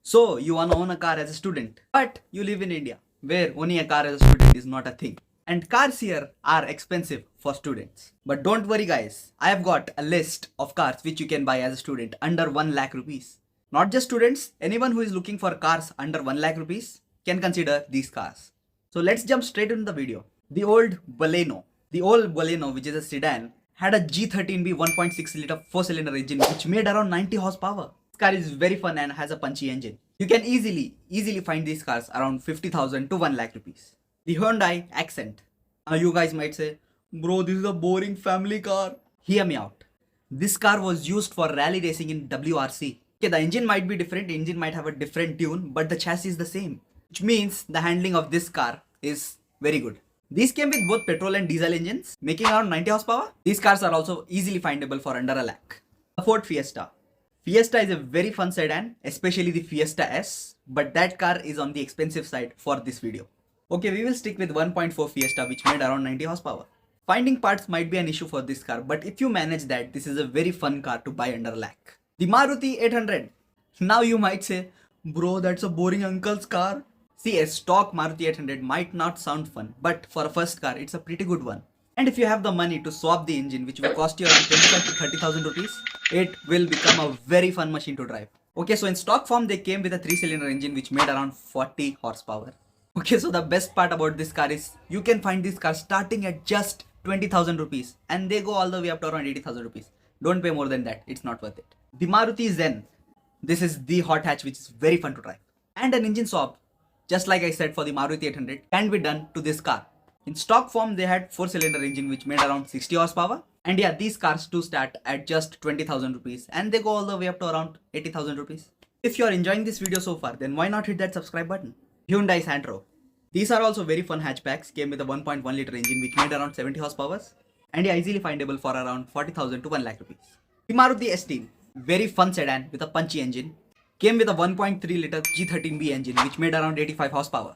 So you wanna own a car as a student, but you live in India, where owning a car as a student is not a thing. And cars here are expensive for students. But don't worry guys, I have got a list of cars which you can buy as a student under 1 lakh rupees. Not just students, anyone who is looking for cars under 1 lakh rupees can consider these cars. So let's jump straight into the video. The old Baleno, which is a sedan, had a G13B 1.6 liter 4-cylinder engine which made around 90 horsepower. This car is very fun and has a punchy engine. You can easily find these cars around 50,000 to 1 lakh rupees. The Hyundai Accent. Now you guys might say, bro, this is a boring family car. Hear me out. This car was used for rally racing in WRC. Okay, the engine might be different, the engine might have a different tune, but the chassis is the same. Which means the handling of this car is very good. These came with both petrol and diesel engines, making around 90 horsepower. These cars are also easily findable for under a lakh. The Ford Fiesta. Fiesta is a very fun sedan, especially the Fiesta S, but that car is on the expensive side for this video. Okay, we will stick with 1.4 Fiesta which made around 90 horsepower. Finding parts might be an issue for this car, but if you manage that, this is a very fun car to buy under a lakh. The Maruti 800. Now you might say, bro, that's a boring uncle's car. See, a stock Maruti 800 might not sound fun, but for a first car, it's a pretty good one. And if you have the money to swap the engine, which will cost you around 25 to 30,000 rupees, it will become a very fun machine to drive. Okay, so in stock form, they came with a 3-cylinder engine which made around 40 horsepower. Okay, so the best part about this car is you can find this car starting at just 20,000 rupees and they go all the way up to around 80,000 rupees. Don't pay more than that, it's not worth it. The Maruti Zen. This is the hot hatch which is very fun to drive. And an engine swap, just like I said for the Maruti 800, can be done to this car. In stock form, they had 4-cylinder engine which made around 60 horsepower. And yeah, these cars do start at just 20,000 rupees and they go all the way up to around 80,000 rupees. If you are enjoying this video so far, then why not hit that subscribe button? Hyundai Santro. These are also very fun hatchbacks, came with a 1.1 liter engine which made around 70 horsepower. And yeah, easily findable for around 40,000 to 1 lakh rupees. The Maruti S-Team. Very fun sedan with a punchy engine. Came with a 1.3 liter G13B engine which made around 85 horsepower.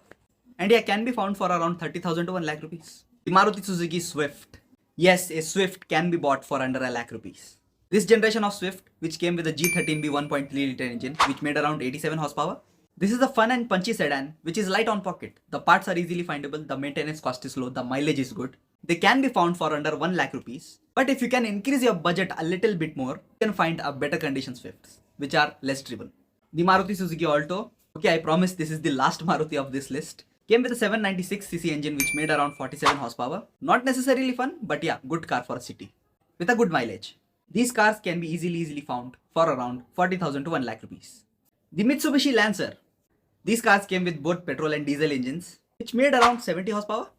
And yeah, can be found for around 30,000 to 1 lakh rupees. The Maruti Suzuki Swift. Yes, a Swift can be bought for under a lakh rupees. This generation of Swift, which came with a G13B 1.3 liter engine, which made around 87 horsepower. This is a fun and punchy sedan, which is light on pocket. The parts are easily findable, the maintenance cost is low, the mileage is good. They can be found for under 1 lakh rupees. But if you can increase your budget a little bit more, you can find a better condition Swifts, which are less driven. The Maruti Suzuki Alto. Okay, I promise this is the last Maruti of this list. Came with a 796cc engine which made around 47 horsepower. Not necessarily fun, but yeah, good car for a city. With a good mileage. These cars can be easily found for around 40,000 to 1 lakh rupees. The Mitsubishi Lancer. These cars came with both petrol and diesel engines, which made around 70 horsepower.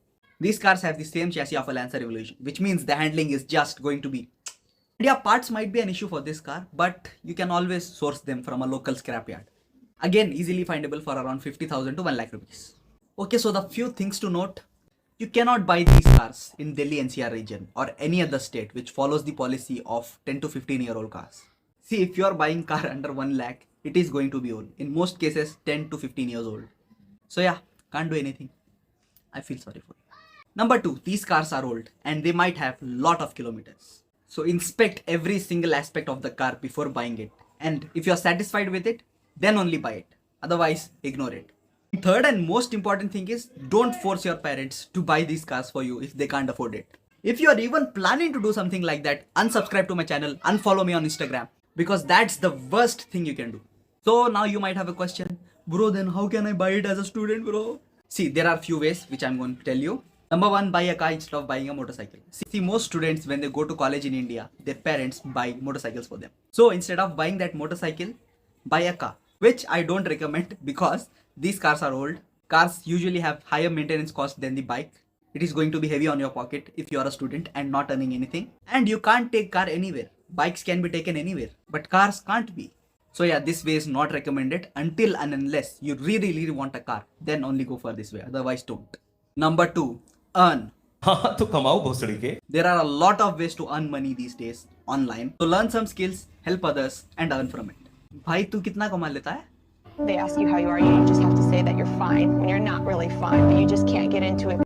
These cars have the same chassis of a Lancer Evolution, which means the handling is just going to be... And yeah, parts might be an issue for this car, but you can always source them from a local scrapyard. Again, easily findable for around 50,000 to 1 lakh rupees. Okay, so the few things to note. You cannot buy these cars in Delhi NCR region or any other state which follows the policy of 10 to 15-year-old cars. See, if you are buying car under 1 lakh, it is going to be old. In most cases, 10 to 15 years old. So yeah, can't do anything. I feel sorry for you. Number 2, these cars are old and they might have lot of kilometers. So inspect every single aspect of the car before buying it. And if you are satisfied with it, then only buy it. Otherwise, ignore it. Third and most important thing is, don't force your parents to buy these cars for you if they can't afford it. If you are even planning to do something like that, unsubscribe to my channel, unfollow me on Instagram, because that's the worst thing you can do. So now you might have a question, bro, then how can I buy it as a student, bro? See, there are few ways which I'm going to tell you. Number 1, buy a car instead of buying a motorcycle. See, most students when they go to college in India, their parents buy motorcycles for them. So instead of buying that motorcycle, buy a car, which I don't recommend because these cars are old. Cars usually have higher maintenance cost than the bike. It is going to be heavy on your pocket if you are a student and not earning anything. And you can't take car anywhere. Bikes can be taken anywhere, but cars can't be. So yeah, this way is not recommended until and unless you really want a car. Then only go for this way, otherwise don't. Number 2, earn. हाँ तो कमाओ भोसड़ी के. There are a lot of ways to earn money these days online. So learn some skills, help others and earn from it. भाई तू कितना कमा लेता है? They ask you how you are, you just have to say that you're fine when you're not really fine, but you just can't get into it.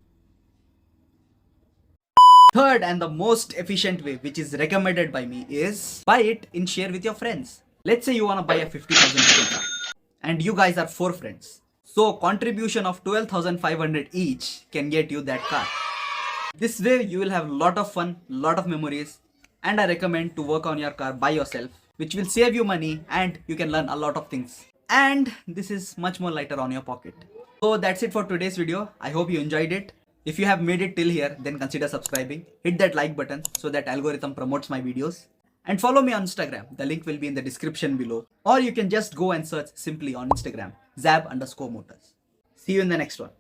Third and the most efficient way, which is recommended by me, is buy it in share with your friends. Let's say you want to buy a 50,000 car and you guys are 4 friends. So contribution of 12,500 each can get you that car. This way you will have lot of fun, lot of memories, and I recommend to work on your car by yourself, which will save you money and you can learn a lot of things. And this is much more lighter on your pocket. So that's it for today's video. I hope you enjoyed it. If you have made it till here, then consider subscribing. Hit that like button so that algorithm promotes my videos. And follow me on Instagram. The link will be in the description below. Or you can just go and search simply on Instagram, zab_motors. See you in the next one.